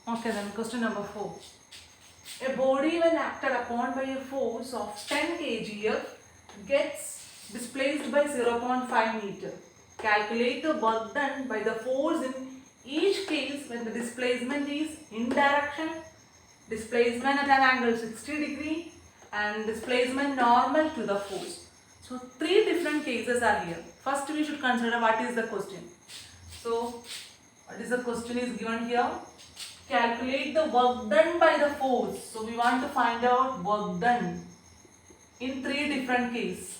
Okay, then question number 4. A body when acted upon by a force of 10 kgf gets displaced by 0.5 meter. Calculate the work done by the force in each case when the displacement is in direction, displacement at an angle 60 degree and displacement normal to the force. So 3 different cases are here. First we should consider what is the question. So what is the question is given here. Calculate the work done by the force. So we want to find out work done in 3 different cases.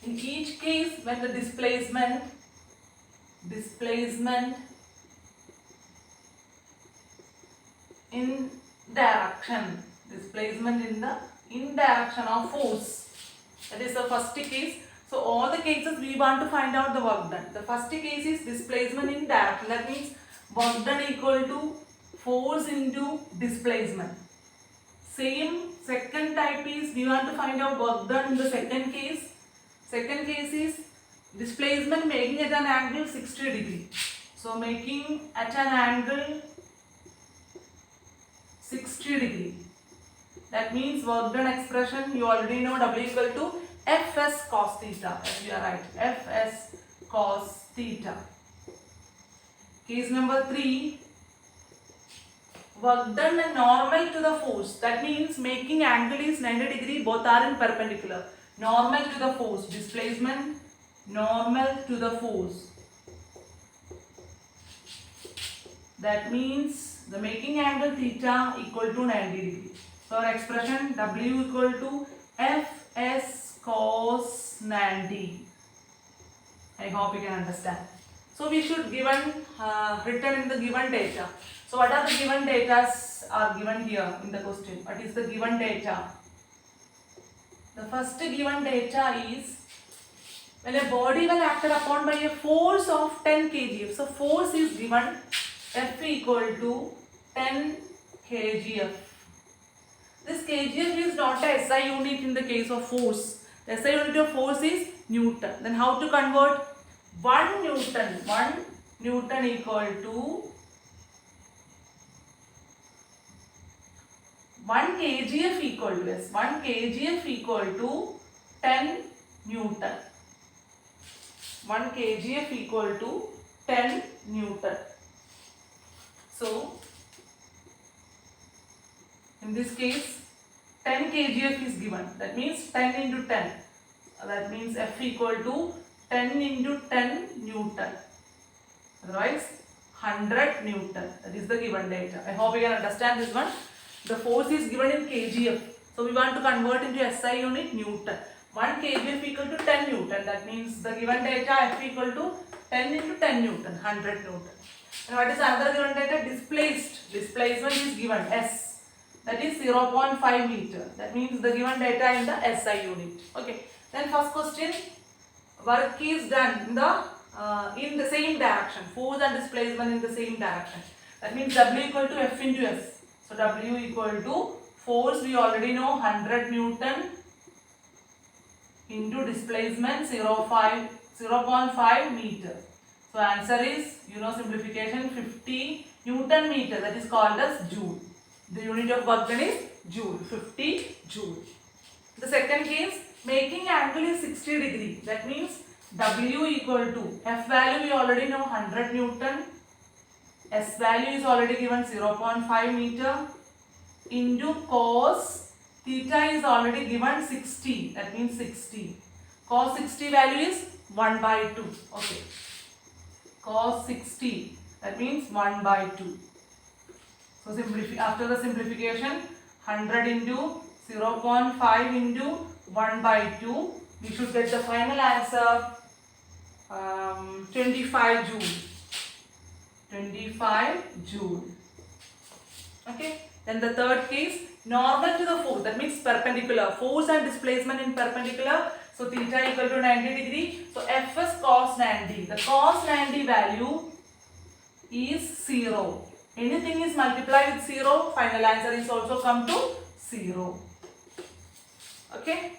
In each case when the displacement in direction, displacement in direction of force. That is the first case. So all the cases we want to find out the work done. The first case is displacement in direction. That means work done equal to force into displacement. Same second type is we want to find out work done in the second case. Second case is displacement making at an angle 60 degree. So making at an angle 60 degree. That means work done expression you already know W equal to Fs cos theta. Yes, you are right. Fs cos theta. Case number 3. Work done and normal to the force. That means making angle is 90 degree. Both are in perpendicular. Normal to the force. Displacement normal to the force. That means the making angle theta equal to 90 degree. So our expression W equal to Fs cos 90. I hope you can understand. So we should given written in the given data. So what are the given data are given here in the question? What is the given data? The first given data is when a body when acted upon by a force of 10 kgf. So force is given F equal to 10 kgf. This kgf is not a SI unit in the case of force. The SI unit of force is Newton. Then how to convert? 1 Newton equal to 1 kgf equal to 1 kgf equal to 10 Newton. 1 kgf equal to 10 Newton. So in this case 10 kgf is given. That means 10 into 10. That means F equal to 10 into 10 Newton. Otherwise 100 Newton. That is the given data. I hope you can understand this one. The force is given in kgf. So we want to convert into SI unit Newton. 1 kgf equal to 10 Newton. That means the given data F equal to 10 into 10 Newton. 100 Newton. And what is another given data? Displacement is given S. That is 0.5 meter. That means the given data in the SI unit. Okay. Then first question. Work is done in the same direction. Force and displacement in the same direction. That means W equal to F into S. So W equal to force we already know 100 Newton into displacement 0.5 meter. So answer is, you know, simplification 50 Newton meter, that is called as joule. The unit of work done is joule, 50 joule. The second case, making angle is 60 degree. That means W equal to F value we already know 100 Newton. S value is already given 0.5 meter into cos theta is already given 60. That means 60. Cos 60 value is 1 by 2. Okay. Cos 60. That means 1 by 2. So after the simplification, 100 into 0.5 into 1 by 2. We should get the final answer 25 joule. 25 joule. Okay. Then the third case, normal to the force. That means perpendicular. Force and displacement in perpendicular. So theta equal to 90 degree. So Fs cos 90. The cos 90 value is 0. Anything is multiplied with 0. Final answer is also come to 0. Okay.